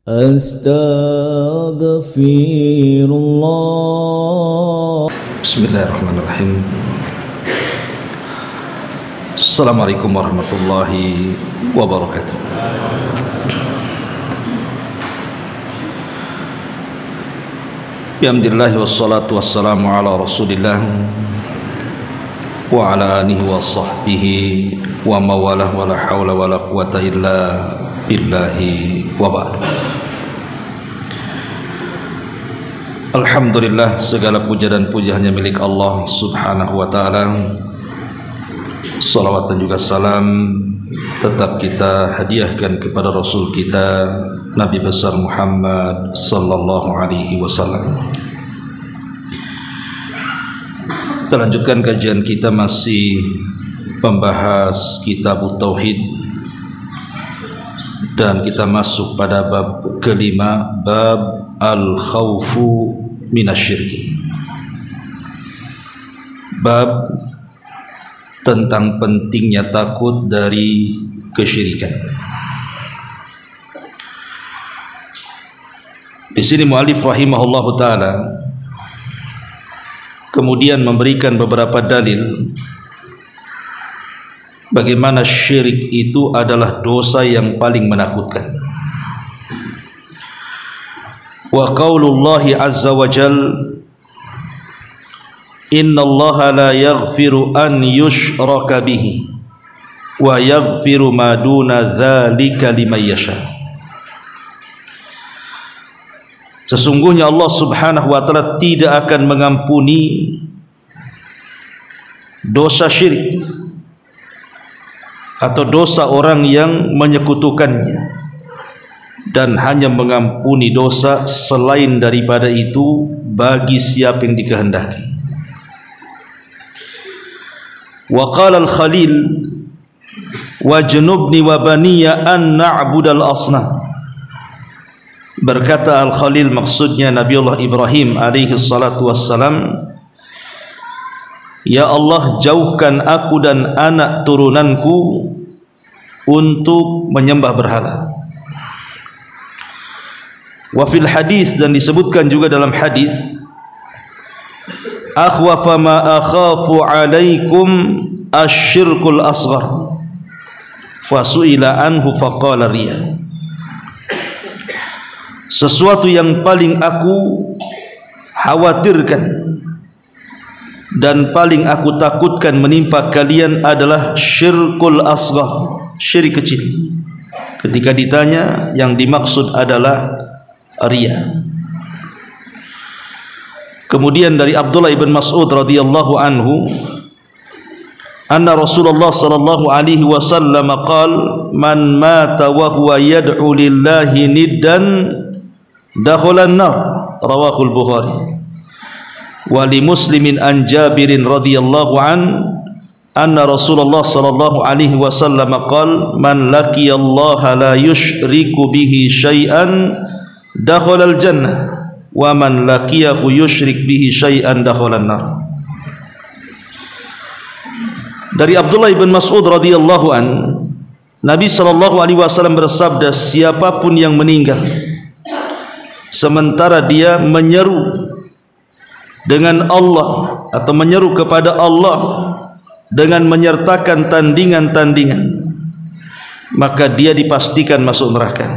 Astaghfirullah. Bismillahirrahmanirrahim. Assalamualaikum warahmatullahi wabarakatuh. Alhamdulillah wassalatu wassalamu ala Rasulillah wa ala alihi wa sahbihi wa mawalah wa la hawla wa la quwata illa billahi wa ba'd. Alhamdulillah, segala puja dan puja hanya milik Allah subhanahu wa ta'ala. Salawat dan juga salam tetap kita hadiahkan kepada Rasul kita Nabi besar Muhammad sallallahu alaihi wasallam. Kita lanjutkan kajian kita, masih membahas kitab Tauhid, dan kita masuk pada bab kelima, bab al-khawfu minasyirki. Bab tentang pentingnya takut dari kesyirikan. Di sini muallif rahimahullahu taala kemudian memberikan beberapa dalil bagaimana syirik itu adalah dosa yang paling menakutkan. Wa qaulullahi azza wa jal, innallaha la yaghfiru an yushraka bihi wa yaghfiru ma duna dzalika liman yasha. Sesungguhnya Allah subhanahu wa ta'ala tidak akan mengampuni dosa syirik atau dosa orang yang menyekutukannya, dan hanya mengampuni dosa selain daripada itu bagi siapa yang dikehendaki. Wa qala al-Khalil wajnubni wa baniya an na'budal asnam. Berkata Al-Khalil, maksudnya Nabiullah Ibrahim alaihi salatu wassalam, ya Allah, jauhkan aku dan anak turunanku untuk menyembah berhala. Wa fil hadis, dan disebutkan juga dalam hadis, akhwafa ma akhafu alaikum asyirkul asghar fasu'ila anhu faqala riya. Sesuatu yang paling aku khawatirkan dan paling aku takutkan menimpa kalian adalah syirkul asghar, syirik kecil. Ketika ditanya, yang dimaksud adalah riya. Kemudian dari Abdullah ibn Mas'ud radhiyallahu anhu, anna Rasulullah sallallahu alaihi wasallam qala, man mata wa huwa yad'u lillahi niddan dakhalan nar, rawahul Bukhari. Wa li Muslimin an Jabirin radhiyallahu an, anna Rasulullah sallallahu alaihi wasallam qala, man laqiyallaha la yusyriku bihi syai'an dakhalal jannah wa man laqiyahu yusyrik bihi syai'an dakhalan nar. Dari Abdullah ibn Mas'ud radhiyallahu an, Nabi sallallahu alaihi wasallam bersabda, siapapun yang meninggal sementara dia menyeru dengan Allah atau menyeru kepada Allah dengan menyertakan tandingan-tandingan, maka dia dipastikan masuk neraka.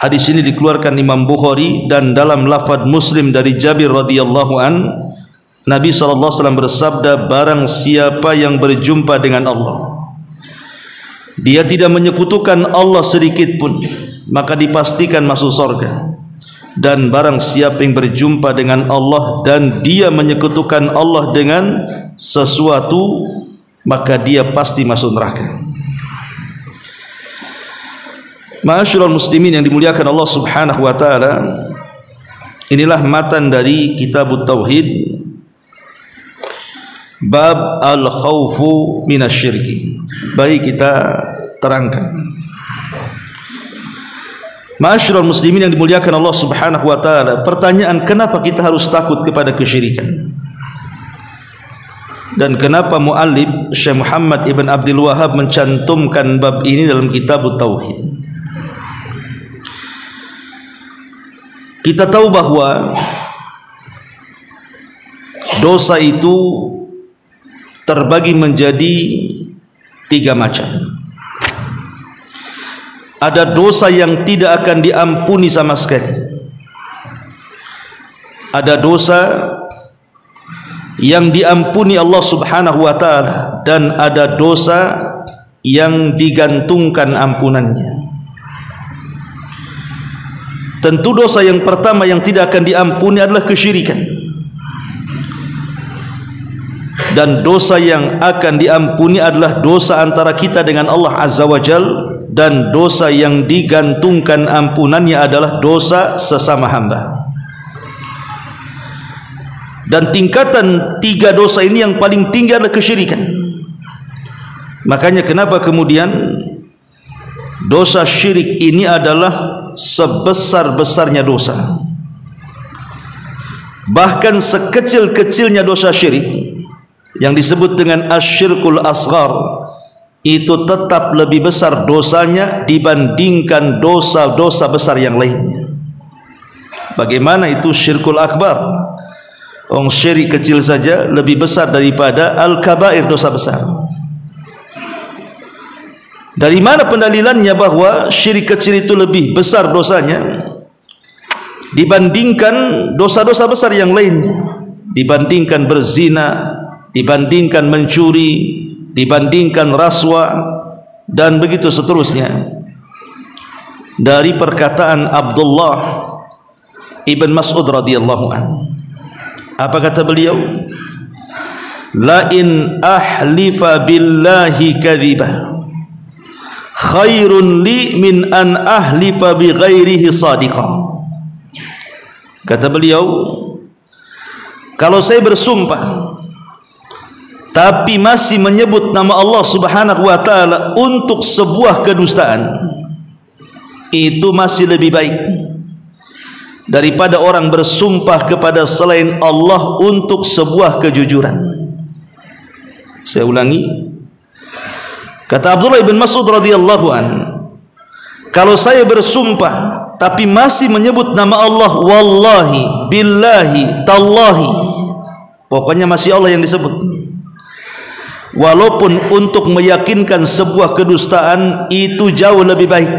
Hadis ini dikeluarkan Imam Bukhari, dan dalam lafaz Muslim dari Jabir radhiyallahu an, Nabi SAW bersabda, barang siapa yang berjumpa dengan Allah, dia tidak menyekutukan Allah sedikit pun, maka dipastikan masuk surga. Dan barang siapa yang berjumpa dengan Allah dan dia menyekutukan Allah dengan sesuatu, maka dia pasti masuk neraka. Ma'asyiral muslimin yang dimuliakan Allah subhanahu wa ta'ala, inilah matan dari kitab Tauhid, bab al-khawfu minasyirki. Baik, kita terangkan. Ma'asyiral muslimin yang dimuliakan Allah subhanahu wa ta'ala, pertanyaan kenapa kita harus takut kepada kesyirikan, dan kenapa muallif Syekh Muhammad ibn Abdul Wahhab mencantumkan bab ini dalam kitab Tauhid. Kita tahu bahwa dosa itu terbagi menjadi 3 macam. Ada dosa yang tidak akan diampuni sama sekali. Ada dosa yang diampuni Allah Subhanahu wa taala, dan ada dosa yang digantungkan ampunannya. Tentu dosa yang pertama yang tidak akan diampuni adalah kesyirikan. Dan dosa yang akan diampuni adalah dosa antara kita dengan Allah Azza wa Jalla, dan dosa yang digantungkan ampunannya adalah dosa sesama hamba. Dan tingkatan 3 dosa ini yang paling tinggi adalah kesyirikan. Makanya kenapa kemudian dosa syirik ini adalah sebesar-besarnya dosa. Bahkan sekecil-kecilnya dosa syirik yang disebut dengan asyirkul asghar itu tetap lebih besar dosanya dibandingkan dosa-dosa besar yang lainnya. Bagaimana itu syirkul akbar? Syirik kecil saja lebih besar daripada al-kabair, dosa besar. Dari mana pendalilannya bahwa syirik kecil itu lebih besar dosanya dibandingkan dosa-dosa besar yang lainnya? Dibandingkan berzina, dibandingkan mencuri, dibandingkan rasuah, dan begitu seterusnya. Dari perkataan Abdullah ibn Mas'ud radhiyallahu anhu, apa kata beliau? La in ahlifa billahi kadhiba khairun li min an ahlifa bi ghairihi sadiqa. Kata beliau, kalau saya bersumpah tapi masih menyebut nama Allah Subhanahu wa taala untuk sebuah kedustaan, itu masih lebih baik daripada orang bersumpah kepada selain Allah untuk sebuah kejujuran. Saya ulangi, kata Abdullah bin Mas'ud radhiyallahu an, kalau saya bersumpah tapi masih menyebut nama Allah, wallahi, billahi, tallahi, pokoknya masih Allah yang disebut, walaupun untuk meyakinkan sebuah kedustaan, itu jauh lebih baik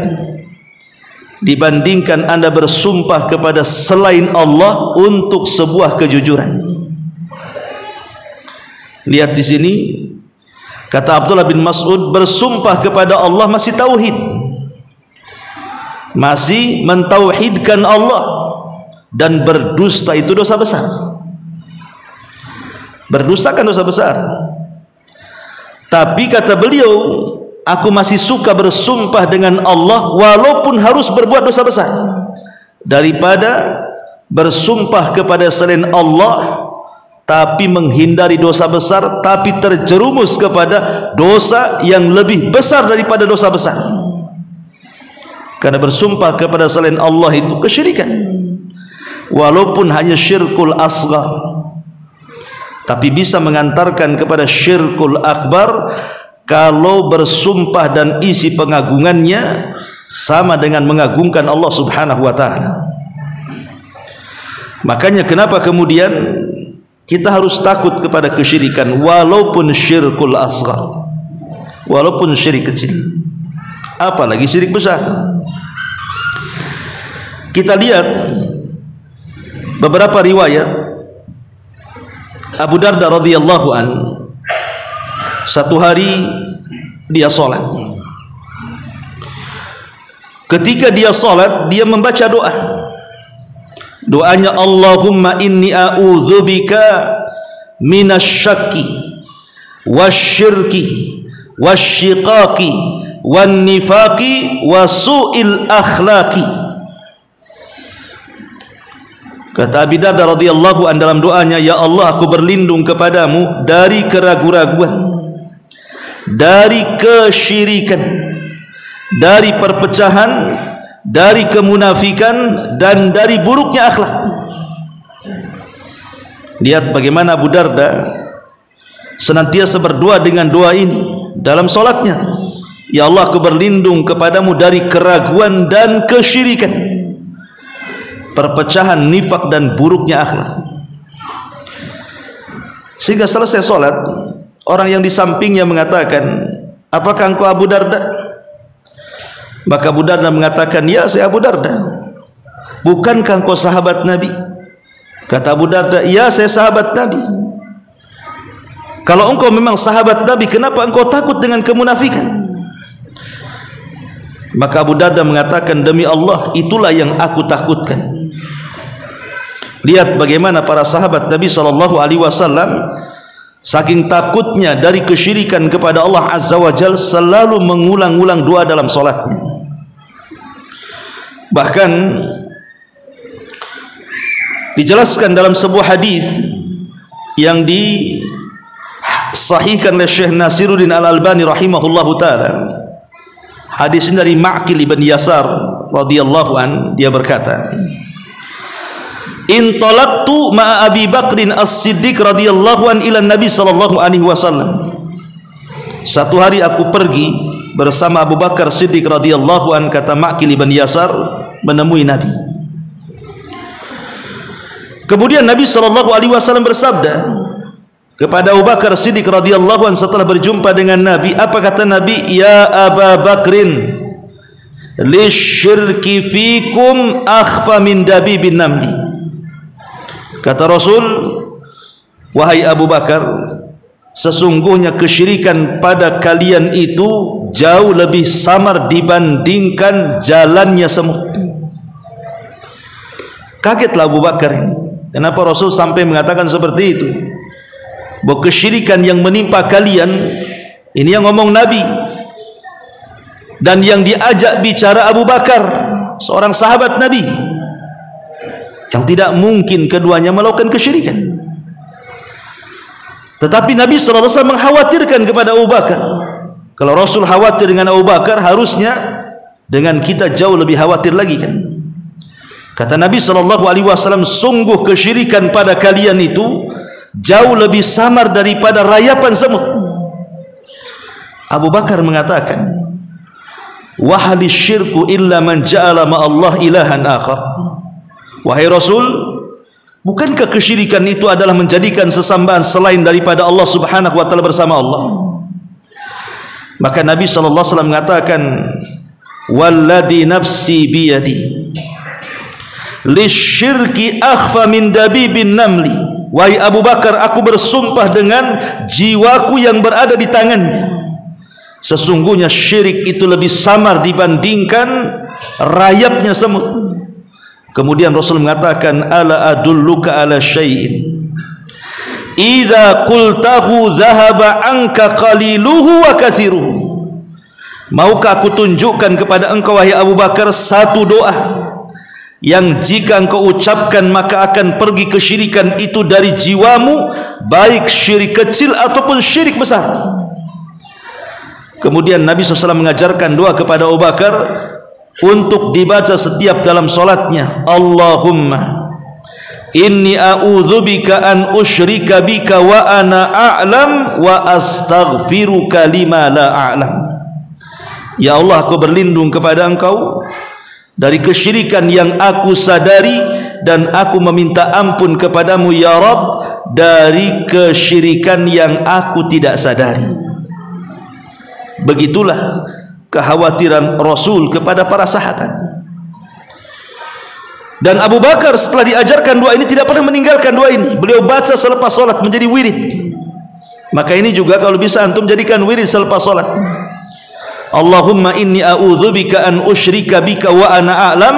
dibandingkan Anda bersumpah kepada selain Allah untuk sebuah kejujuran. Lihat di sini, kata Abdullah bin Mas'ud, bersumpah kepada Allah masih tauhid, masih mentauhidkan Allah, dan berdusta itu dosa besar. Berdusta kan dosa besar. Tapi kata beliau, aku masih suka bersumpah dengan Allah walaupun harus berbuat dosa besar, daripada bersumpah kepada selain Allah tapi menghindari dosa besar, tapi terjerumus kepada dosa yang lebih besar daripada dosa besar. Karena bersumpah kepada selain Allah itu kesyirikan, walaupun hanya syirkul asghar, tapi bisa mengantarkan kepada syirkul akbar kalau bersumpah dan isi pengagungannya sama dengan mengagungkan Allah Subhanahu wa taala. Makanya kenapa kemudian kita harus takut kepada kesyirikan, walaupun syirkul asghar, walaupun syirik kecil, apalagi syirik besar. Kita lihat beberapa riwayat. Abu Darda radhiyallahu an, satu hari dia salat. Ketika dia salat, dia membaca doa. Doanya, Allahumma inni a'udzubika minasyakki wasyirki wasyiqaqi wan nifaqi wasu'il akhlaqi. Kata Abi Darda radhiyallahu an dalam doanya, ya Allah, aku berlindung kepadamu dari keraguan-raguan, dari kesyirikan, dari perpecahan, dari kemunafikan, dan dari buruknya akhlak. Lihat bagaimana Abu Darda senantiasa berdoa dengan doa ini dalam solatnya. Ya Allah, aku berlindung kepadamu dari keraguan dan kesyirikan, perpecahan, nifak dan buruknya akhlak. Sehingga selesai solat, orang yang di sampingnya mengatakan, apakah engkau Abu Darda? Maka Abu Darda mengatakan, ya saya Abu Darda. Bukankah engkau sahabat Nabi? Kata Abu Darda, ya saya sahabat Nabi. Kalau engkau memang sahabat Nabi, kenapa engkau takut dengan kemunafikan? Maka Abu Darda mengatakan, demi Allah, itulah yang aku takutkan. Lihat bagaimana para sahabat Nabi SAW saking takutnya dari kesyirikan kepada Allah Azza wa Jalla, selalu mengulang-ulang doa dalam solatnya. Bahkan dijelaskan dalam sebuah hadis yang disahihkan oleh Syekh Nasiruddin Al-Albani rahimahullahu taala. Hadis ini dari Ma'qil ibn Yasar radhiyallahu an, dia berkata, "Intalaqtu ma'a Abi Bakrin As-Siddiq radhiyallahu an ila Nabi sallallahu alaihi wasallam." Satu hari aku pergi bersama Abu Bakar Siddiq radhiyallahu an, kata Ma'qil ibn Yasar, menemui Nabi. Kemudian Nabi sallallahu alaihi wasallam bersabda kepada Abu Bakar Siddiq radhiyallahu an setelah berjumpa dengan Nabi, apa kata Nabi? Ya Abu Bakrin, lisyirki fikum akhfa min dabibin namli. Kata Rasul, wahai Abu Bakar, sesungguhnya kesyirikan pada kalian itu jauh lebih samar dibandingkan jalannya semut. Kagetlah Abu Bakar ini. Kenapa Rasul sampai mengatakan seperti itu? Bahwa kesyirikan yang menimpa kalian, ini yang ngomong Nabi, dan yang diajak bicara Abu Bakar, seorang sahabat Nabi, yang tidak mungkin keduanya melakukan kesyirikan. Tetapi Nabi SAW mengkhawatirkan kepada Abu Bakar. Kalau Rasul khawatir dengan Abu Bakar, harusnya dengan kita jauh lebih khawatir lagi kan. Kata Nabi SAW, sungguh kesyirikan pada kalian itu jauh lebih samar daripada rayapan semut. Abu Bakar mengatakan, wahali syirku illa man ja'ala ma'allah ilahan akhar. Wahai Rasul, bukankah kesyirikan itu adalah menjadikan sesambahan selain daripada Allah Subhanahu wa taala bersama Allah? Maka Nabi SAW mengatakan, walladhi nafsi biyadi lisyirki akhfa min dabibin namli. Wahai Abu Bakar, aku bersumpah dengan jiwaku yang berada di tangannya, sesungguhnya syirik itu lebih samar dibandingkan rayapnya semut. Kemudian Rasul mengatakan, ala adulluka ala syai'in idza qultahu dhahaba anka qaliluhu wa kathiruhu. Maukah aku tunjukkan kepada engkau wahai Abu Bakar satu doa yang jika engkau ucapkan maka akan pergi kesyirikan itu dari jiwamu, baik syirik kecil ataupun syirik besar. Kemudian Nabi SAW mengajarkan doa kepada Abu Bakar untuk dibaca setiap dalam solatnya. Allahumma inni a'udzubika an usyrika bika wa ana a'lam wa astaghfiruka lima la a'lam. Ya Allah, aku berlindung kepada engkau dari kesyirikan yang aku sadari, dan aku meminta ampun kepadamu ya Rabb dari kesyirikan yang aku tidak sadari. Begitulah kekhawatiran Rasul kepada para sahabat. Dan Abu Bakar setelah diajarkan doa ini tidak pernah meninggalkan doa ini. Beliau baca selepas solat menjadi wirid. Maka ini juga kalau bisa antum jadikan wirid selepas solat. Allahumma inni a'udzubika an usyrika bika wa ana a'lam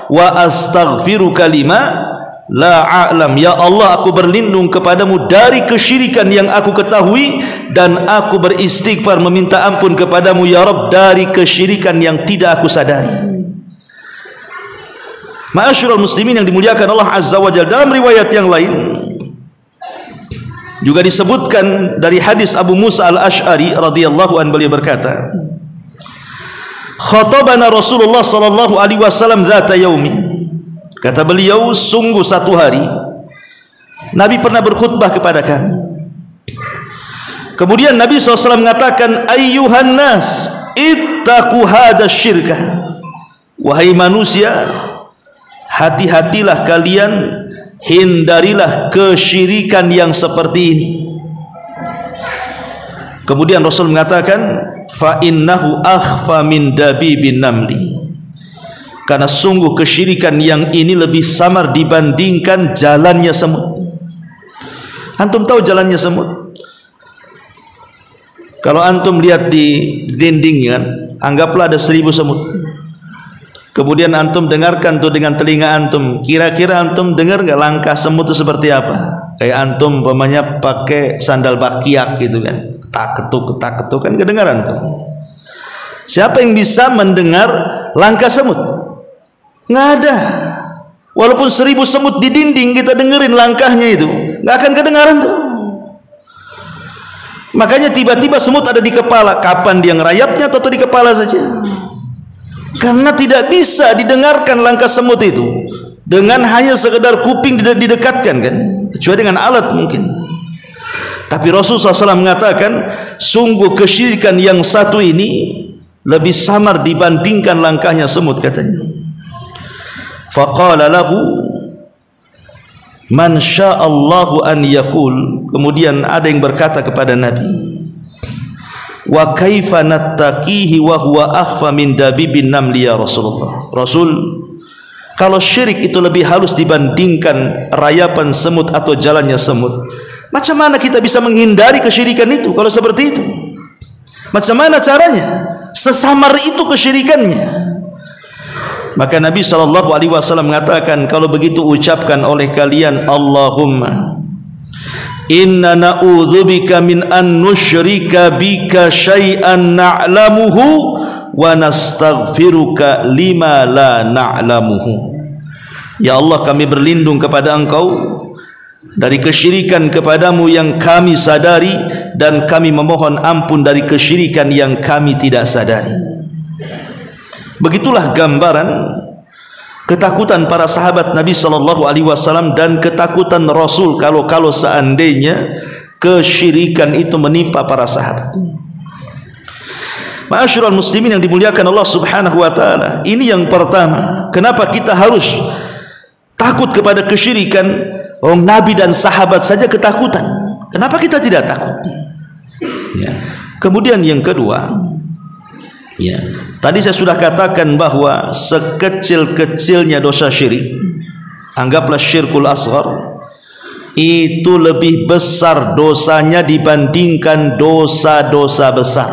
wa astaghfiruka lima la a'lam. Ya Allah, aku berlindung kepadamu dari kesyirikan yang aku ketahui, dan aku beristighfar meminta ampun kepadamu ya Rabb dari kesyirikan yang tidak aku sadari. Ma'asyiral muslimin yang dimuliakan Allah Azza wa Jalla, dalam riwayat yang lain juga disebutkan dari hadis Abu Musa Al-Asy'ari radhiyallahu anhu, beliau berkata, khatabana Rasulullah sallallahu alaihi wasallam dzata yaumin. Kata beliau, sungguh satu hari Nabi pernah berkhutbah kepada kami. Kemudian Nabi SAW mengatakan, ayyuhan nas ittaqu hadha syirka. Wahai manusia, hati-hatilah kalian, hindarilah kesyirikan yang seperti ini. Kemudian Rasul mengatakan, fa innahu akhfa min dabibin namli, karena sungguh kesyirikan yang ini lebih samar dibandingkan jalannya semut. Antum tahu jalannya semut? Kalau antum lihat di dinding kan, anggaplah ada 1000 semut. Kemudian antum dengarkan tuh dengan telinga antum, kira-kira antum dengar nggak langkah semut itu seperti apa? Kayak antum umpamanya pakai sandal bakiak gitu kan, tak ketuk kan kedengaran tuh. Siapa yang bisa mendengar langkah semut? Nggak ada. Walaupun 1000 semut di dinding kita dengerin langkahnya itu, nggak akan kedengaran tuh. Makanya tiba-tiba semut ada di kepala. Kapan dia ngerayapnya atau di kepala saja? Karena tidak bisa didengarkan langkah semut itu dengan hanya sekedar kuping didekatkan kan, kecuali dengan alat mungkin. Tapi Rasulullah SAW mengatakan, sungguh kesyirikan yang satu ini lebih samar dibandingkan langkahnya semut, katanya. Faqala lahu man sya'allahu an yaqul. Kemudian ada yang berkata kepada Nabi, wa kaifa nattaqihi wa huwa akhfa min dabibin namli ya Rasulullah. Rasul, kalau syirik itu lebih halus dibandingkan rayapan semut atau jalannya semut, macam mana kita bisa menghindari kesyirikan itu? Kalau seperti itu, macam mana caranya? Sesamar itu kesyirikannya. Maka Nabi SAW mengatakan, kalau begitu ucapkan oleh kalian, Allahumma inna na'udzubika min an nusyrika bika syai'an na'lamuhu wa nastaghfiruka lima la na'lamuhu. Ya Allah, kami berlindung kepada Engkau dari kesyirikan kepadamu yang kami sadari, dan kami memohon ampun dari kesyirikan yang kami tidak sadari. Begitulah gambaran ketakutan para sahabat Nabi SAW dan ketakutan Rasul kalau seandainya kesyirikan itu menimpa para sahabat. Ma'asyiral muslimin yang dimuliakan Allah Subhanahu wa taala, ini yang pertama, kenapa kita harus takut kepada kesyirikan? Nabi dan sahabat saja ketakutan, kenapa kita tidak takut? Ya. Kemudian yang kedua, ya, tadi saya sudah katakan bahwa sekecil-kecilnya dosa syirik, anggaplah syirkul asghar, itu lebih besar dosanya dibandingkan dosa-dosa besar.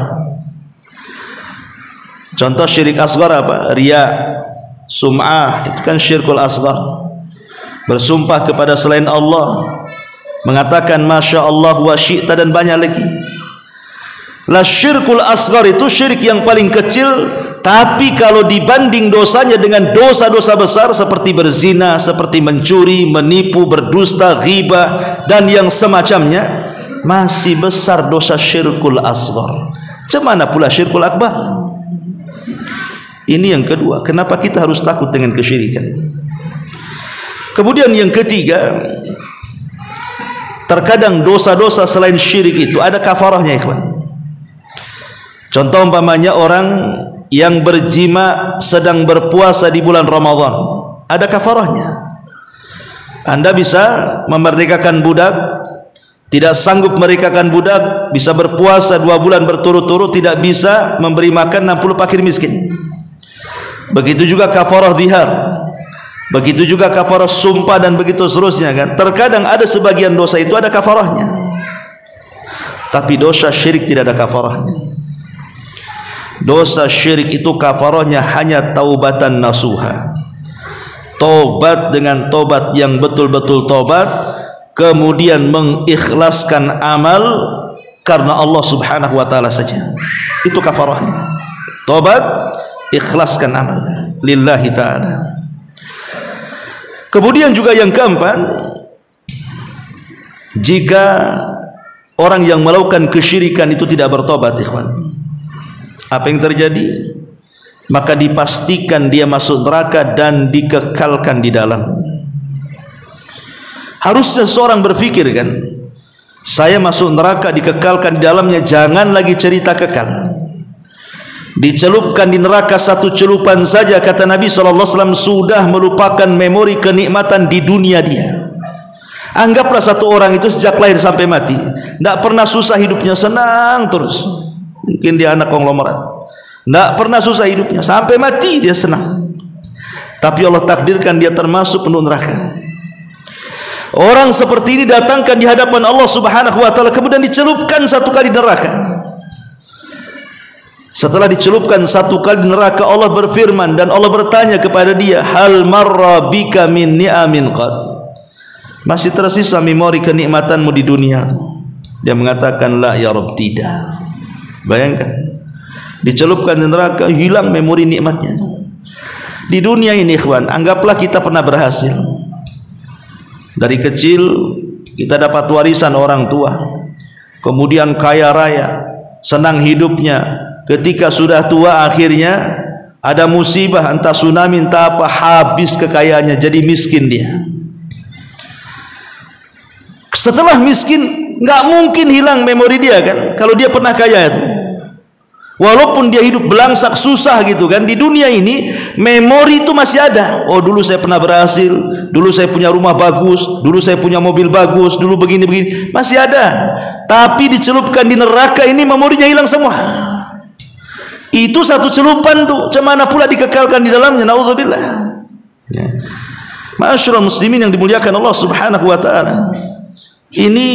Contoh syirik asghar apa? Riya, sum'ah, itu kan syirkul asghar. Bersumpah kepada selain Allah, mengatakan masya Allah wa syi'ta, dan banyak lagi. La syirkul asghar itu syirik yang paling kecil, tapi kalau dibanding dosanya dengan dosa-dosa besar seperti berzina, seperti mencuri, menipu, berdusta, ghibah, dan yang semacamnya, masih besar dosa syirkul asghar. Cemana pula syirkul akbar? Ini yang kedua, kenapa kita harus takut dengan kesyirikan? Kemudian yang ketiga, terkadang dosa-dosa selain syirik itu ada kafarahnya, ikhwan. Contoh umpamanya orang yang berjima sedang berpuasa di bulan Ramadan, ada kafarahnya. Anda bisa memerdekakan budak, tidak sanggup memerdekakan budak, bisa berpuasa 2 bulan berturut-turut, tidak bisa memberi makan 60 fakir miskin. Begitu juga kafarah zihar, begitu juga kafarah sumpah, dan begitu seterusnya kan. Terkadang ada sebagian dosa itu ada kafarahnya, tapi dosa syirik tidak ada kafarahnya. Dosa syirik itu kafarahnya hanya taubatan nasuha, tobat dengan tobat yang betul-betul tobat, kemudian mengikhlaskan amal karena Allah Subhanahu wa taala saja. Itu kafarahnya. Tobat, ikhlaskan amal lillahi ta'ala. Kemudian juga yang keempat, jika orang yang melakukan kesyirikan itu tidak bertobat, ikhwan, apa yang terjadi? Maka dipastikan dia masuk neraka dan dikekalkan di dalam. Harusnya seorang berpikir kan, saya masuk neraka dikekalkan di dalamnya, jangan lagi cerita kekal. dicelupkan di neraka satu celupan saja, kata Nabi SAW, sudah melupakan memori kenikmatan di dunia dia. Anggaplah satu orang itu sejak lahir sampai mati tidak pernah susah hidupnya, senang terus. Mungkin dia anak konglomerat, tidak pernah susah hidupnya, sampai mati dia senang. Tapi Allah takdirkan dia termasuk penduduk neraka. Orang seperti ini datangkan di hadapan Allah Subhanahu wa taala, kemudian dicelupkan satu kali neraka. Setelah dicelupkan satu kali di neraka, Allah berfirman dan Allah bertanya kepada dia, hal marra bika min ni'amin qad, masih tersisa memori kenikmatanmu di dunia? Dia mengatakan, la ya Rabb, tidak. Bayangkan, dicelupkan di neraka, hilang memori nikmatnya. Di dunia ini ikhwan, anggaplah kita pernah berhasil. Dari kecil kita dapat warisan orang tua, kemudian kaya raya, senang hidupnya. Ketika sudah tua akhirnya ada musibah, entah tsunami entah apa, habis kekayaannya, jadi miskin dia. Setelah miskin nggak mungkin hilang memori dia kan, kalau dia pernah kaya itu. Walaupun dia hidup belangsak susah gitu kan, di dunia ini memori itu masih ada. Oh, dulu saya pernah berhasil, dulu saya punya rumah bagus, dulu saya punya mobil bagus, dulu begini-begini, masih ada. Tapi dicelupkan di neraka ini memorinya hilang semua. Itu satu celupan tuh, cemana pula dikekalkan di dalamnya, naudzubillah. Ya. Ma'asyiral muslimin yang dimuliakan Allah Subhanahu wa taala. Ini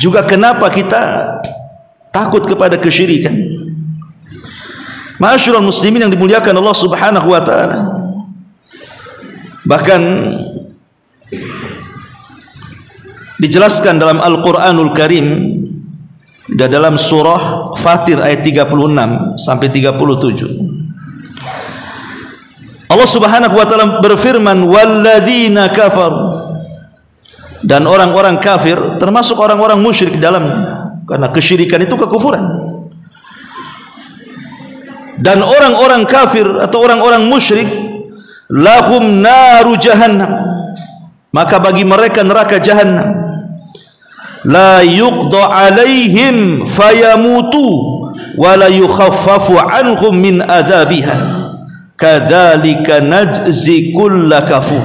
juga kenapa kita takut kepada kesyirikan. Ma'asyiral muslimin yang dimuliakan Allah Subhanahu wa taala. Bahkan dijelaskan dalam Al-Qur'anul Karim, dalam surah Fatir ayat 36 sampai 37. Allah Subhanahu wa taala berfirman, walladzina kafaru, dan orang-orang kafir termasuk orang-orang musyrik dalamnya, karena kesyirikan itu kekufuran. Dan orang-orang kafir atau orang-orang musyrik, lahum naru jahannam, maka bagi mereka neraka jahannam. La yuqda alaihim fayamutu wa la yukhaffafu anhum min adzabiha kadzalika najzi kulla kafur.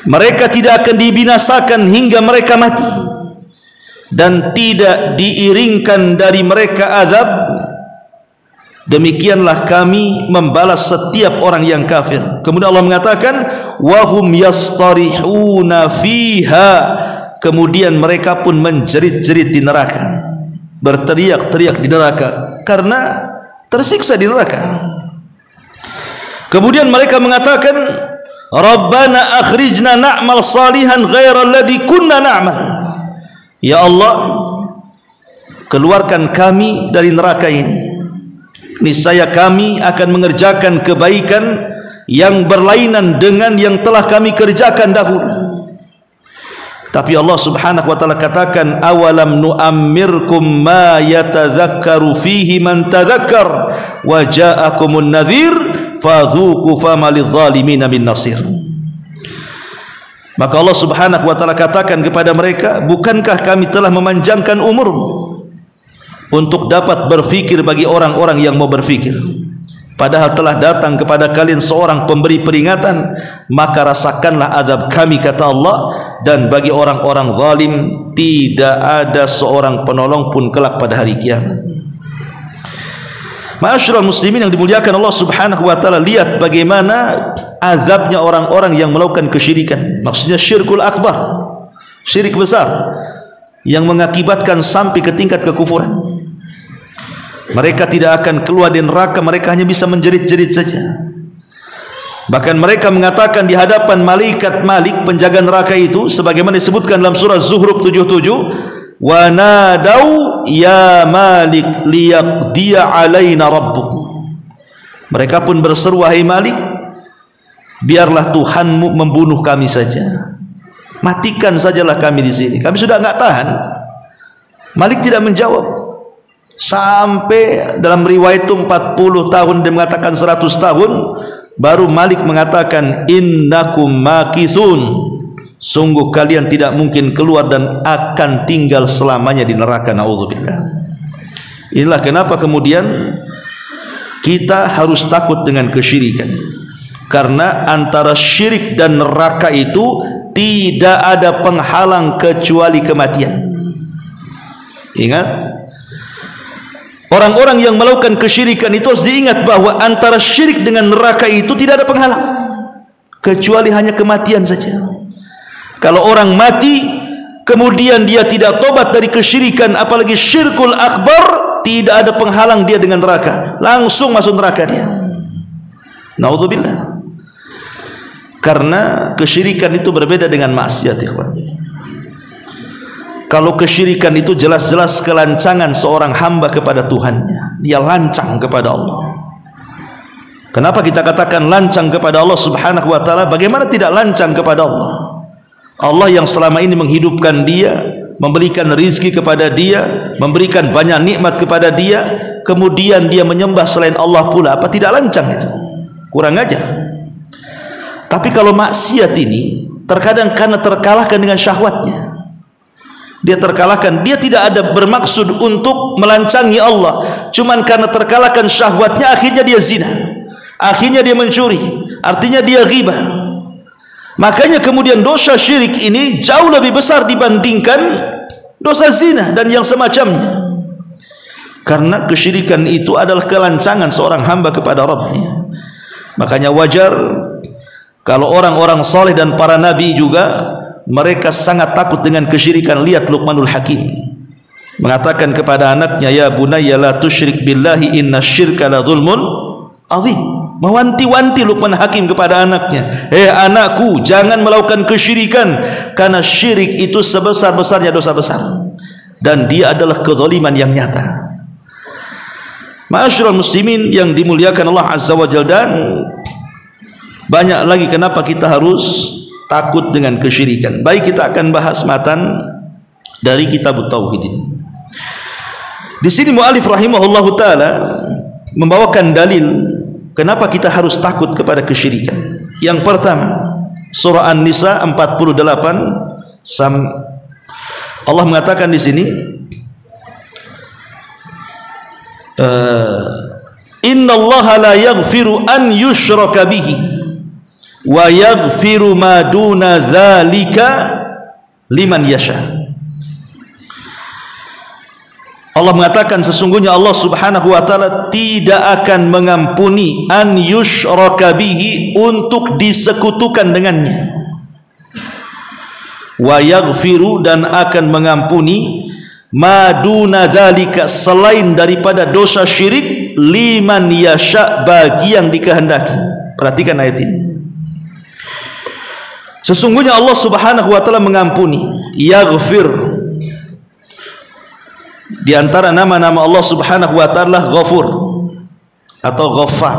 Mereka tidak akan dibinasakan hingga mereka mati, dan tidak diiringkan dari mereka azab. Demikianlah kami membalas setiap orang yang kafir. Kemudian Allah mengatakan, wahum yastarihuna fiha, kemudian mereka pun menjerit-jerit di neraka, berteriak-teriak di neraka karena tersiksa di neraka. Kemudian mereka mengatakan, Rabbana akhrijna na'mal salihan ghairal ladzi kunna na'mal. Ya Allah, keluarkan kami dari neraka ini. Niscaya kami akan mengerjakan kebaikan yang berlainan dengan yang telah kami kerjakan dahulu. Tapi Allah Subhanahu wa taala katakan, awalam nu'ammirkum ma yatadzakkaru fihi man tadzakkar wa ja'akumun nadhir fadzuqu fama lidh-dhalimin min nasir. Maka Allah Subhanahu wa taala katakan kepada mereka, bukankah kami telah memanjangkan umurmu untuk dapat berfikir bagi orang-orang yang mau berfikir, padahal telah datang kepada kalian seorang pemberi peringatan, maka rasakanlah azab kami, kata Allah, dan bagi orang-orang zalim tidak ada seorang penolong pun kelak pada hari kiamat. Ma'asyiral muslimin yang dimuliakan Allah Subhanahu wa taala, lihat bagaimana azabnya orang-orang yang melakukan kesyirikan, maksudnya syirkul akbar, syirik besar yang mengakibatkan sampai ke tingkat kekufuran. Mereka tidak akan keluar dari neraka, mereka hanya bisa menjerit-jerit saja. Bahkan mereka mengatakan di hadapan malaikat Malik, penjaga neraka itu, sebagaimana disebutkan dalam surah Zuhruf 77, wa nadau ya Malik liyaqdiya alaina rabbuk. Mereka pun berseru, wahai Malik, biarlah Tuhanmu membunuh kami saja, matikan sajalah kami di sini, kami sudah enggak tahan. Malik tidak menjawab. Sampai dalam riwayat itu 40 tahun, dia mengatakan 100 tahun, baru Malik mengatakan, innakum makithun, sungguh kalian tidak mungkin keluar dan akan tinggal selamanya di neraka, naudzubillah. Inilah kenapa kemudian kita harus takut dengan kesyirikan, karena antara syirik dan neraka itu tidak ada penghalang kecuali kematian. Ingat, orang-orang yang melakukan kesyirikan itu harus diingat bahwa antara syirik dengan neraka itu tidak ada penghalang kecuali hanya kematian saja. Kalau orang mati kemudian dia tidak tobat dari kesyirikan, apalagi syirkul akbar, tidak ada penghalang dia dengan neraka, langsung masuk neraka dia. Naudzubillah. Karena kesyirikan itu berbeda dengan maksiat, ikhwan. Kalau kesyirikan itu jelas-jelas kelancangan seorang hamba kepada Tuhannya, dia lancang kepada Allah. Kenapa kita katakan lancang kepada Allah subhanahu wa ta'ala? Bagaimana tidak lancang kepada Allah? Allah yang selama ini menghidupkan dia, memberikan rizki kepada dia, memberikan banyak nikmat kepada dia, kemudian dia menyembah selain Allah pula. Apa tidak lancang itu? Kurang ajar. Tapi kalau maksiat ini terkadang karena terkalahkan dengan syahwatnya, dia terkalahkan, dia tidak ada bermaksud untuk melancangi Allah, cuman karena terkalahkan syahwatnya, akhirnya dia zina, akhirnya dia mencuri, artinya dia ghibah. Makanya kemudian dosa syirik ini jauh lebih besar dibandingkan dosa zina dan yang semacamnya, karena kesyirikan itu adalah kelancangan seorang hamba kepada Rabbnya. Makanya wajar kalau orang-orang saleh dan para nabi juga mereka sangat takut dengan kesyirikan. Lihat Luqmanul Hakim mengatakan kepada anaknya, ya bunayya la tusyrik billahi inna syirka la zulmun azim. Mewanti-wanti Luqman Hakim kepada anaknya, anakku, jangan melakukan kesyirikan, karena syirik itu sebesar-besarnya dosa besar dan dia adalah kezaliman yang nyata. Ma'asyiral muslimin yang dimuliakan Allah Azza wa Jalla, dan banyak lagi kenapa kita harus takut dengan kesyirikan. Baik, kita akan bahas matan dari kitab Tauhid ini. Di sini mu'alif rahimahullahu taala membawakan dalil kenapa kita harus takut kepada kesyirikan. Yang pertama, surah An-Nisa 48, Allah mengatakan di sini, innallaha la yaghfiru an yushraka bihi wa yaghfiru ma duna dzalika liman yasha. Allah mengatakan sesungguhnya Allah subhanahu wa ta'ala tidak akan mengampuni an yushraka bihi, untuk disekutukan dengannya, wa yaghfiru, dan akan mengampuni maduna dzalika, selain daripada dosa syirik, liman yasha, bagi yang dikehendaki. Perhatikan ayat ini. Sesungguhnya Allah subhanahu wa ta'ala mengampuni, yaghfir. Di antara nama-nama Allah subhanahu wa ta'ala Ghafur atau Ghaffar.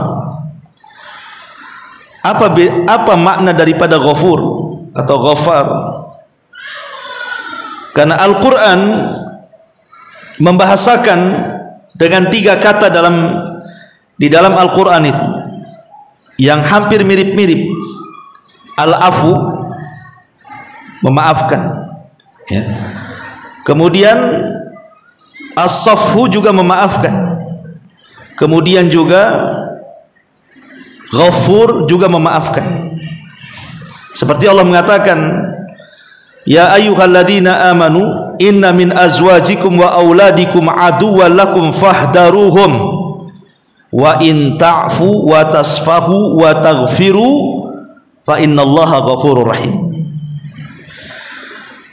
Apa makna daripada Ghafur atau Ghaffar? Karena Al-Quran membahasakan dengan 3 kata di dalam Al-Quran itu yang hampir mirip-mirip. Al-afu, memaafkan, ya. Kemudian as-safhu, juga memaafkan. Kemudian juga Ghafur, juga memaafkan. Seperti Allah mengatakan, ya ayyuhalladzina amanu inna min azwajikum wa auladikum aduwwan lakum fahdaruhum wa in ta'fu wa tasfahu wa taghfiru fa innallaha ghafurur rahim.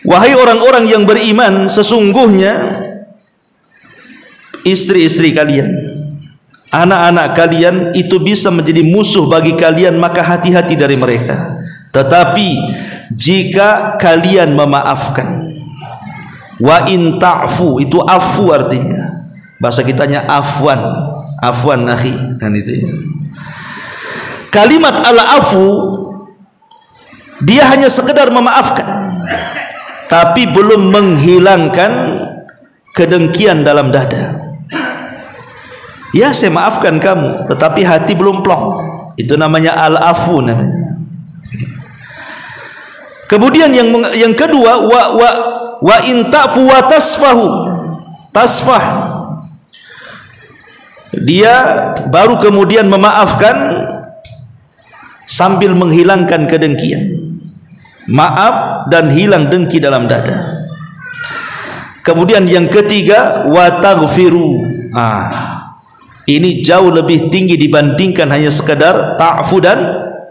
Wahai orang-orang yang beriman, sesungguhnya istri-istri kalian, anak-anak kalian itu bisa menjadi musuh bagi kalian, maka hati-hati dari mereka. Tetapi jika kalian memaafkan, wa in ta'fu, itu afu artinya, bahasa kitanya afwan, afwan akhi, kan itu ya. Kalimat al-afu dia hanya sekedar memaafkan, tapi belum menghilangkan kedengkian dalam dada. Ya, saya maafkan kamu, tetapi hati belum plong. Itu namanya al-afu namanya. Kemudian yang kedua, wa in ta'fu wa tasfahu. Tasfah dia baru kemudian memaafkan sambil menghilangkan kedengkian. Maaf dan hilang dengki dalam dada. Kemudian yang ketiga, wa taghfiru. Ini jauh lebih tinggi dibandingkan hanya sekadar ta'fu dan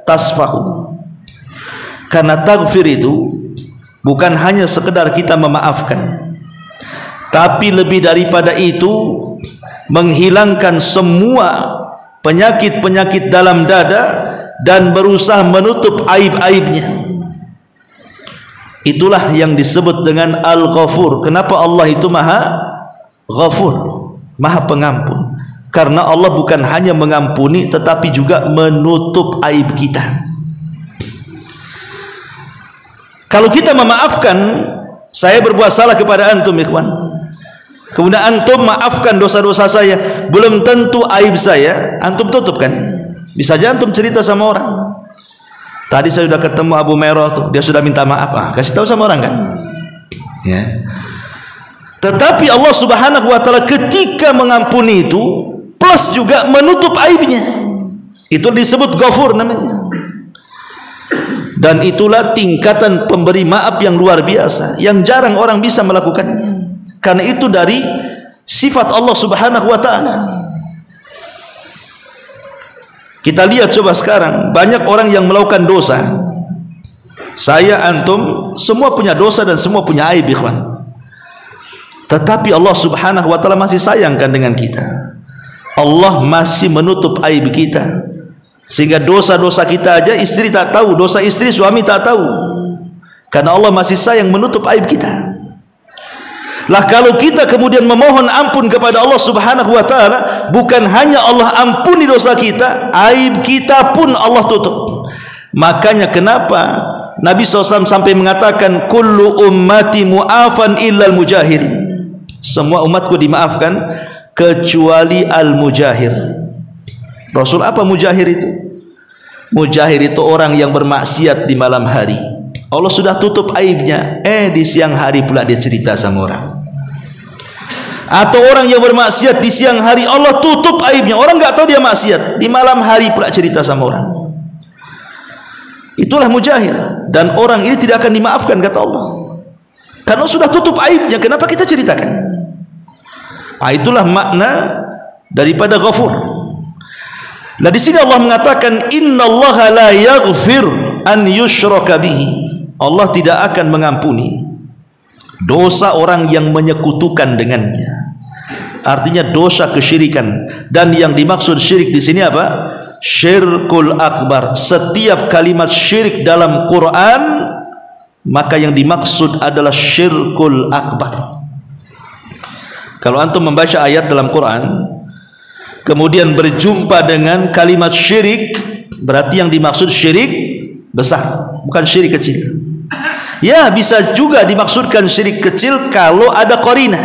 tasfahu. Karena taghfir itu bukan hanya sekedar kita memaafkan, tapi lebih daripada itu menghilangkan semua penyakit-penyakit dalam dada dan berusaha menutup aib-aibnya. Itulah yang disebut dengan Al-Ghafur. Kenapa Allah itu Maha Ghafur, Maha Pengampun? Karena Allah bukan hanya mengampuni tetapi juga menutup aib kita. Kalau kita memaafkan, saya berbuat salah kepada antum ikhwan, kemudian antum maafkan dosa-dosa saya, belum tentu aib saya antum tutup kan. Bisa aja antum cerita sama orang, tadi saya sudah ketemu Abu Merah tuh, dia sudah minta maaf, kasih tahu sama orang kan, ya. Tetapi Allah Subhanahu wa taala ketika mengampuni itu plus juga menutup aibnya, itu disebut Ghafur namanya. Dan itulah tingkatan pemberi maaf yang luar biasa, yang jarang orang bisa melakukannya. Karena itu dari sifat Allah Subhanahu wa taala. Kita lihat coba sekarang, banyak orang yang melakukan dosa. Saya, antum, semua punya dosa dan semua punya aib ikhwan. Tetapi Allah Subhanahu wa taala masih sayangkan dengan kita. Allah masih menutup aib kita. Sehingga dosa-dosa kita aja istri tak tahu, dosa istri suami tak tahu. Karena Allah masih sayang menutup aib kita. Lah kalau kita kemudian memohon ampun kepada Allah Subhanahu wa taala, bukan hanya Allah ampuni dosa kita, aib kita pun Allah tutup. Makanya kenapa Nabi SAW sampai mengatakan kullu ummati mu'afan illal mujahirin. Semua umatku dimaafkan kecuali al-mujahir. Rasul, apa mujahir itu? Mujahir itu orang yang bermaksiat di malam hari. Allah sudah tutup aibnya, di siang hari pula dia cerita sama orang. Atau orang yang bermaksiat di siang hari, Allah tutup aibnya, orang nggak tahu dia maksiat, di malam hari pula cerita sama orang. Itulah mujahir. Dan orang ini tidak akan dimaafkan kata Allah, karena sudah tutup aibnya. Kenapa kita ceritakan? Itulah makna daripada Ghafur. Nah di sini Allah mengatakan innallaha la yaghfir an yushraka bihi. Allah tidak akan mengampuni dosa orang yang menyekutukan dengannya. Artinya dosa kesyirikan. Dan yang dimaksud syirik di sini apa? Syirkul akbar. Setiap kalimat syirik dalam Quran, maka yang dimaksud adalah syirkul akbar. Kalau antum membaca ayat dalam Quran kemudian berjumpa dengan kalimat syirik, berarti yang dimaksud syirik besar, bukan syirik kecil. Ya, bisa juga dimaksudkan syirik kecil kalau ada qarina.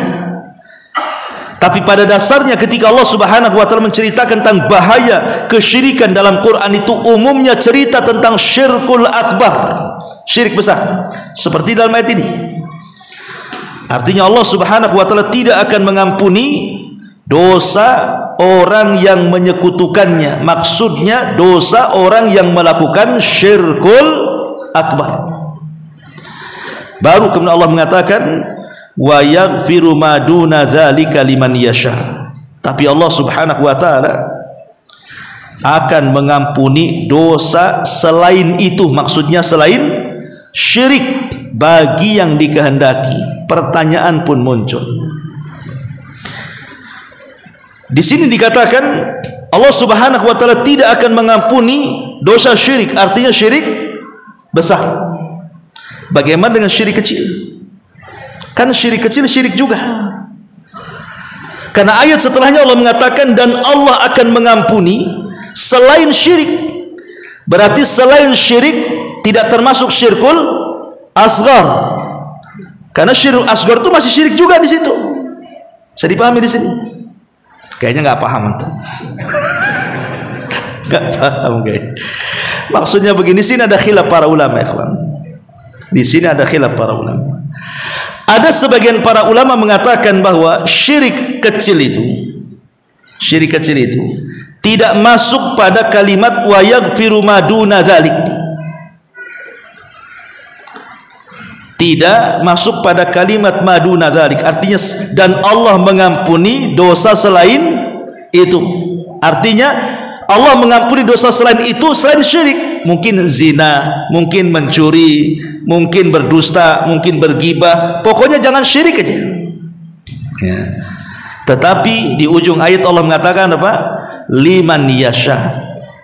Tapi pada dasarnya ketika Allah Subhanahu wa taala menceritakan tentang bahaya kesyirikan dalam Quran, itu umumnya cerita tentang syirkul akbar, syirik besar, seperti dalam ayat ini. Artinya Allah Subhanahu wa taala tidak akan mengampuni dosa orang yang menyekutukannya. Maksudnya dosa orang yang melakukan syirkul akbar. Baru kemudian Allah mengatakan wa yaghfiru ma duna dzalika liman yasha. Tapi Allah Subhanahu wa taala akan mengampuni dosa selain itu, maksudnya selain syirik, bagi yang dikehendaki. Pertanyaan pun muncul. Di sini dikatakan Allah Subhanahu wa taala tidak akan mengampuni dosa syirik, artinya syirik besar. Bagaimana dengan syirik kecil? Kan syirik kecil syirik juga. Karena ayat setelahnya Allah mengatakan dan Allah akan mengampuni selain syirik. Berarti selain syirik tidak termasuk syirkul asghar. Karena syirkul asghar itu masih syirik juga di situ. Bisa dipahami di sini? Kayaknya nggak paham tuh. Nggak paham kayak. Maksudnya begini, sini ada khilaf para ulama, ikhwan. Di sini ada khilaf para ulama. Ada sebagian para ulama mengatakan bahwa syirik kecil itu Syirik kecil itu tidak masuk pada kalimat wa yaghfiru ma duna dzalik. Tidak masuk pada kalimat maduna dzalik, artinya dan Allah mengampuni dosa selain itu. Artinya Allah mengampuni dosa selain itu, selain syirik, mungkin zina, mungkin mencuri, mungkin berdusta, mungkin bergibah, pokoknya jangan syirik aja ya. Tetapi di ujung ayat Allah mengatakan apa? Liman yasha,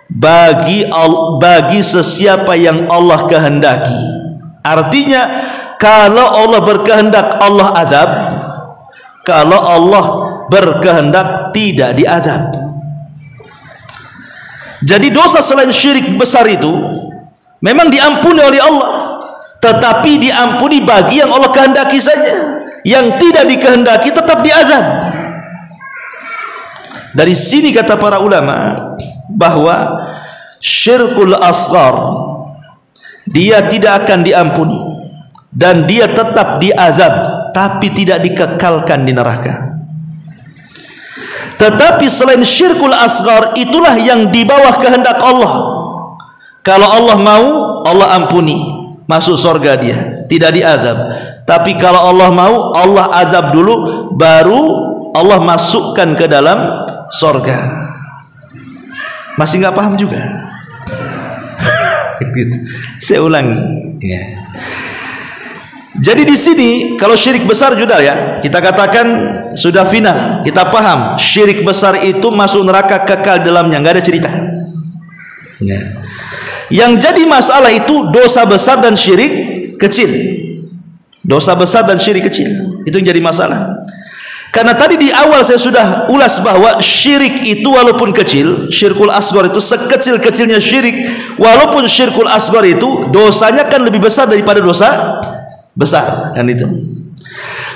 bagi sesiapa yang Allah kehendaki. Artinya kalau Allah berkehendak Allah azab, kalau Allah berkehendak tidak diazab. Jadi dosa selain syirik besar itu memang diampuni oleh Allah, tetapi diampuni bagi yang Allah kehendaki saja. Yang tidak dikehendaki tetap diazab. Dari sini kata para ulama bahwa syirkul asghar dia tidak akan diampuni dan dia tetap diazab, tapi tidak dikekalkan di neraka. Tetapi selain syirkul asghar, itulah yang di bawah kehendak Allah. Kalau Allah mau, Allah ampuni, masuk surga dia, tidak diazab. Tapi kalau Allah mau, Allah azab dulu, baru Allah masukkan ke dalam surga. Masih nggak paham juga? Saya ulangi ya. Jadi di sini kalau syirik besar sudah ya, kita katakan sudah final, kita paham syirik besar itu masuk neraka kekal dalamnya, nggak ada cerita ya. Yang jadi masalah itu dosa besar dan syirik kecil. Dosa besar dan syirik kecil itu yang jadi masalah. Karena tadi di awal saya sudah ulas bahwa syirik itu walaupun kecil, syirkul asghar itu sekecil-kecilnya syirik, walaupun syirkul asghar itu dosanya kan lebih besar daripada dosa besar kan itu.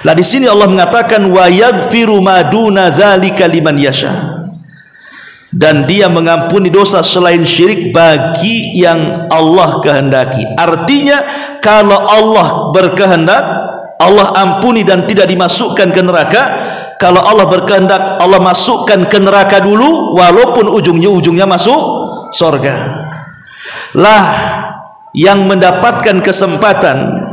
Lah di sini Allah mengatakan wa yaghfiru ma duna dzalika liman yasha. Dan dia mengampuni dosa selain syirik bagi yang Allah kehendaki. Artinya kalau Allah berkehendak, Allah ampuni dan tidak dimasukkan ke neraka. Kalau Allah berkehendak, Allah masukkan ke neraka dulu, walaupun ujungnya masuk surga. Lah yang mendapatkan kesempatan,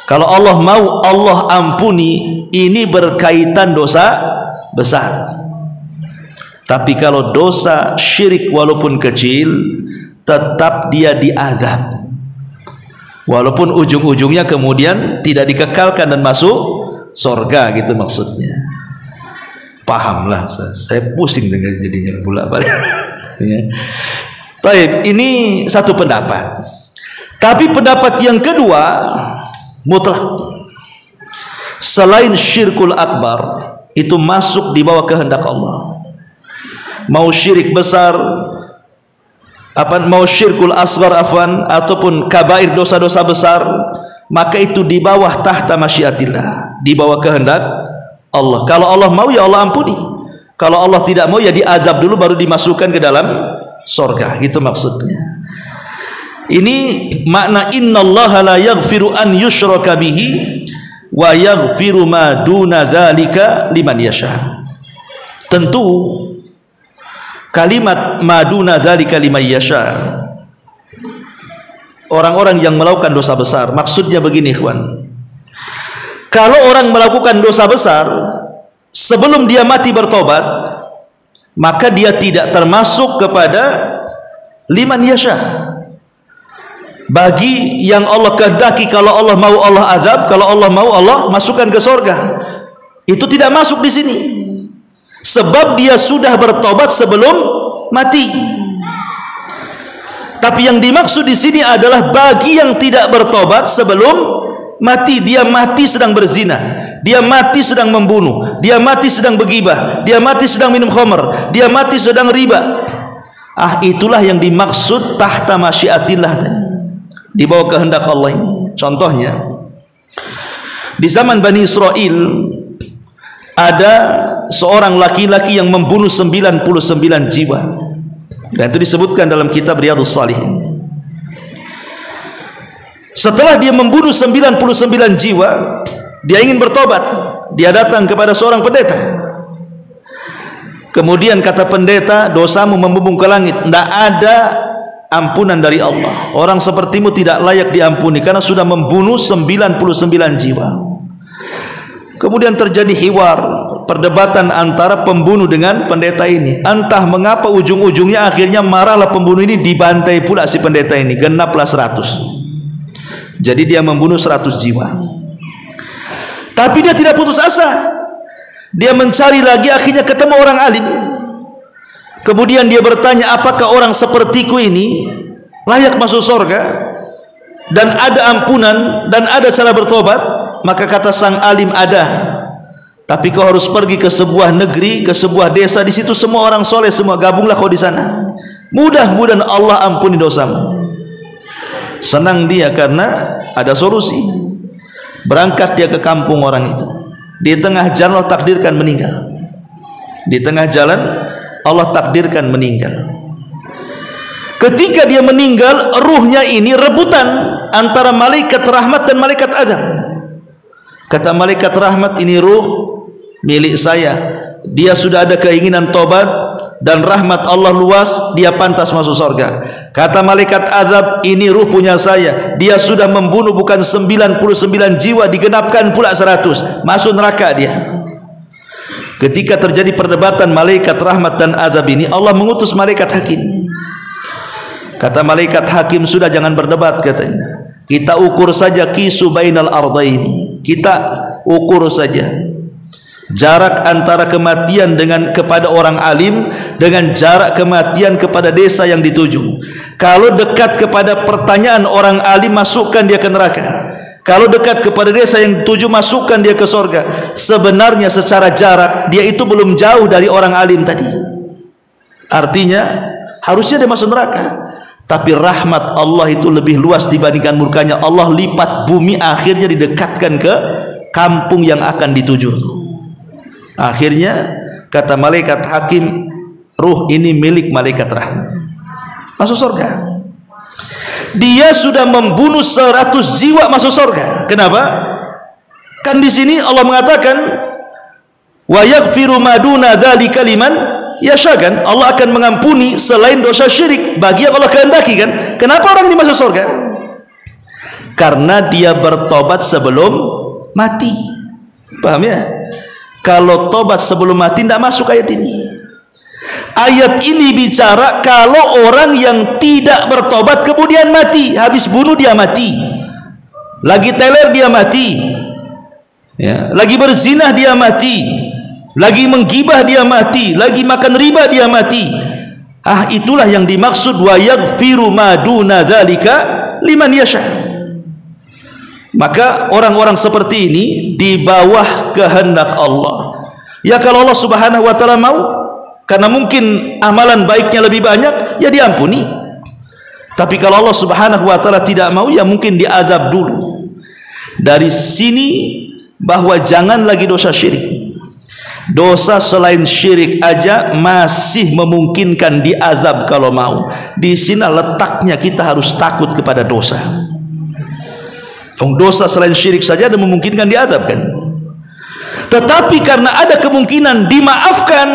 kalau Allah mau Allah ampuni, ini berkaitan dosa besar. Tapi kalau dosa syirik walaupun kecil, tetap dia diazab, walaupun ujung-ujungnya kemudian tidak dikekalkan dan masuk surga, gitu maksudnya. Pahamlah, saya pusing dengan jadinya bolak-balik ya. Baik, ini satu pendapat. Tapi pendapat yang kedua mutlak, selain syirkul akbar itu masuk di bawah kehendak Allah. Mau syirik besar, mau syirkul asghar ataupun kabair, dosa-dosa besar, maka itu di bawah tahta masyiatillah, di bawah kehendak Allah. Kalau Allah mau ya Allah ampuni, kalau Allah tidak mau ya diazab dulu baru dimasukkan ke dalam surga, gitu maksudnya. Ini makna innallaha la yaghfiru an yushraka bihi wa yaghfiru ma duna dzalika liman yasha. Tentu kalimat maduna dzalika liman yasha, orang-orang yang melakukan dosa besar, maksudnya begini ikhwan, kalau orang melakukan dosa besar sebelum dia mati bertobat, maka dia tidak termasuk kepada liman yasha, bagi yang Allah kehendaki. Kalau Allah mau Allah azab, kalau Allah mau Allah masukkan ke surga, itu tidak masuk di sini. Sebab dia sudah bertobat sebelum mati. Tapi yang dimaksud di sini adalah bagi yang tidak bertobat sebelum mati. Dia mati sedang berzina, dia mati sedang membunuh, dia mati sedang bergibah, dia mati sedang minum khamr, dia mati sedang riba. Itulah yang dimaksud tahta masyiatillah, di bawah kehendak Allah ini. Contohnya di zaman Bani Israel ada seorang laki-laki yang membunuh 99 jiwa, dan itu disebutkan dalam kitab Riyadhus Shalihin. Setelah dia membunuh 99 jiwa, dia ingin bertobat. Dia datang kepada seorang pendeta. Kemudian kata pendeta, dosamu membumbung ke langit, tidak ada ampunan dari Allah. Orang sepertimu tidak layak diampuni karena sudah membunuh 99 jiwa. Kemudian terjadi hiwar, perdebatan antara pembunuh dengan pendeta ini. Entah mengapa ujung-ujungnya akhirnya marahlah pembunuh ini, dibantai pula si pendeta ini, genaplah 100. Jadi dia membunuh 100 jiwa. Tapi dia tidak putus asa. Dia mencari lagi, akhirnya ketemu orang alim. Kemudian dia bertanya, apakah orang sepertiku ini layak masuk surga dan ada ampunan dan ada cara bertobat? Maka kata sang alim, ada. Tapi kau harus pergi ke sebuah negeri, ke sebuah desa, di situ semua orang soleh semua, gabunglah kau di sana. Mudah-mudahan Allah ampuni dosamu. Senang dia karena ada solusi. Berangkat dia ke kampung orang itu. Di tengah jalan Allah takdirkan meninggal. Di tengah jalan Allah takdirkan meninggal. Ketika dia meninggal, ruhnya ini rebutan antara malaikat rahmat dan malaikat azab. Kata malaikat rahmat, ini ruh milik saya. Dia sudah ada keinginan tobat dan rahmat Allah luas, dia pantas masuk surga. Kata malaikat azab, ini ruh punya saya. Dia sudah membunuh bukan 99 jiwa, digenapkan pula 100. Masuk neraka dia. Ketika terjadi perdebatan malaikat rahmat dan azab ini, Allah mengutus malaikat hakim. Kata malaikat hakim, sudah jangan berdebat katanya. Kita ukur saja kisu bainal ardaini. Kita ukur saja jarak antara kematian kepada orang alim dengan jarak kematian kepada desa yang dituju. Kalau dekat kepada pertanyaan orang alim, masukkan dia ke neraka. Kalau dekat kepada desa yang dituju, masukkan dia ke surga. Sebenarnya secara jarak dia itu belum jauh dari orang alim tadi. Artinya harusnya dia masuk neraka. Tapi rahmat Allah itu lebih luas dibandingkan murkanya. Allah lipat bumi, akhirnya didekatkan ke kampung yang akan dituju. Akhirnya kata malaikat hakim, ruh ini milik malaikat rahmat, masuk surga. Dia sudah membunuh 100 jiwa, masuk surga. Kenapa? Kan di sini Allah mengatakan, wa yaghfiru ma duna dzalika liman yasha, kan? Allah akan mengampuni selain dosa syirik bagi yang Allah kehendaki, kan? Kenapa orang ini masuk surga? Karena dia bertobat sebelum mati. Paham ya? Kalau tobat sebelum mati tidak masuk ayat ini. Ayat ini bicara kalau orang yang tidak bertobat kemudian mati, habis bunuh dia mati, lagi teler dia mati, ya, lagi berzinah dia mati, lagi menggibah dia mati, lagi makan riba dia mati. Itulah yang dimaksud wa yaghfiru ma duna dzalika liman yasha. Maka orang-orang seperti ini di bawah kehendak Allah. Ya kalau Allah Subhanahu wa taala mau, karena mungkin amalan baiknya lebih banyak, ya diampuni. Tapi kalau Allah Subhanahu wa taala tidak mau, ya mungkin diazab dulu. Dari sini bahwa jangan lagi dosa syirik. Dosa selain syirik aja masih memungkinkan diazab kalau mau. Di sini letaknya kita harus takut kepada dosa. Dosa selain syirik saja ada memungkinkan diazab, kan? Tetapi karena ada kemungkinan dimaafkan,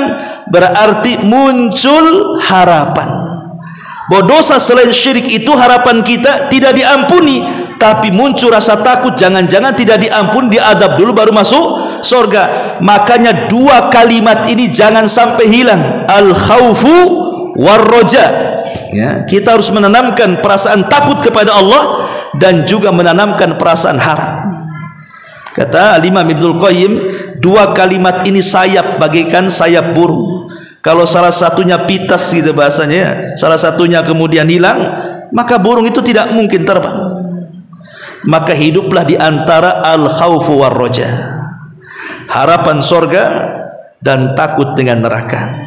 berarti muncul harapan bahwa dosa selain syirik itu harapan kita tidak diampuni, tapi muncul rasa takut jangan-jangan tidak diampuni, diazab dulu baru masuk surga. Makanya dua kalimat ini jangan sampai hilang, al khaufu war roja, ya, kita harus menanamkan perasaan takut kepada Allah dan juga menanamkan perasaan harap. Kata Imam Ibnul Qayyim, dua kalimat ini sayap bagaikan sayap burung. Kalau salah satunya pitas gitu bahasanya, salah satunya kemudian hilang, maka burung itu tidak mungkin terbang. Maka hiduplah di antara al-khaufu war roja, harapan surga dan takut dengan neraka.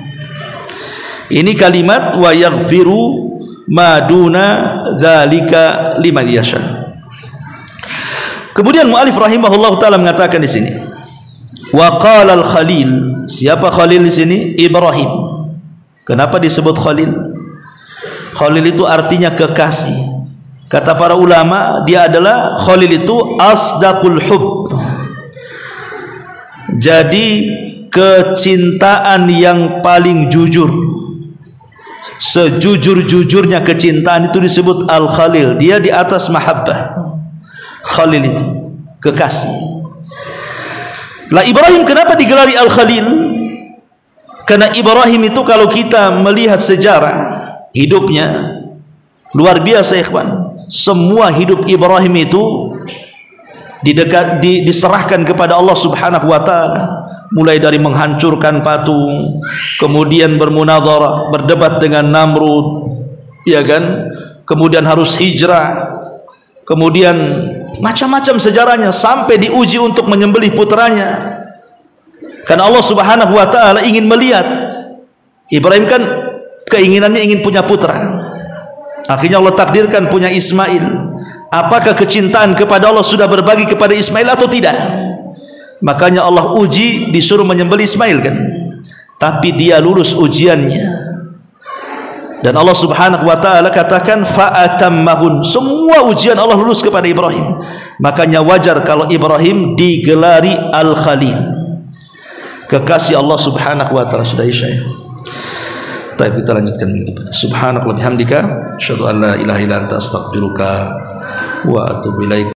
Ini kalimat wa yaghfiru ma duna dzalika liman yasha. Kemudian mu'alif rahimahullah taala mengatakan di sini, wa qala al khalil. Siapa Khalil di sini? Ibrahim. Kenapa disebut Khalil? Khalil itu artinya kekasih. Kata para ulama, dia adalah Khalil itu asdaqul hub. Jadi kecintaan yang paling jujur. Sejujur-jujurnya kecintaan itu disebut Al-Khalil. Dia di atas mahabbah. Khalil itu kekasih. Lah Ibrahim kenapa digelari Al-Khalil? Karena Ibrahim itu kalau kita melihat sejarah hidupnya luar biasa ikhwan. Semua hidup Ibrahim itu diserahkan kepada Allah Subhanahu wa taala, mulai dari menghancurkan patung, kemudian bermunadharah, berdebat dengan Namrud, ya kan? Kemudian harus hijrah, kemudian macam-macam sejarahnya sampai diuji untuk menyembelih putranya. Karena Allah Subhanahu wa taala ingin melihat. Ibrahim kan keinginannya ingin punya putra. Akhirnya Allah takdirkan punya Ismail. Apakah kecintaan kepada Allah sudah berbagi kepada Ismail atau tidak? Makanya Allah uji, disuruh menyembelih Ismail kan. Tapi dia lulus ujiannya. Dan Allah Subhanahu wa taala katakan fa'atammahun. Semua ujian Allah lulus kepada Ibrahim. Makanya wajar kalau Ibrahim digelari Al-Khalil. Kekasih Allah Subhanahu wa taala. Sudah isya ya. Baik, kita lanjutkan. Subhanakallahumma bihamdika asyhadu an la ilaha illa anta astaghfiruka wa atubu ilaik.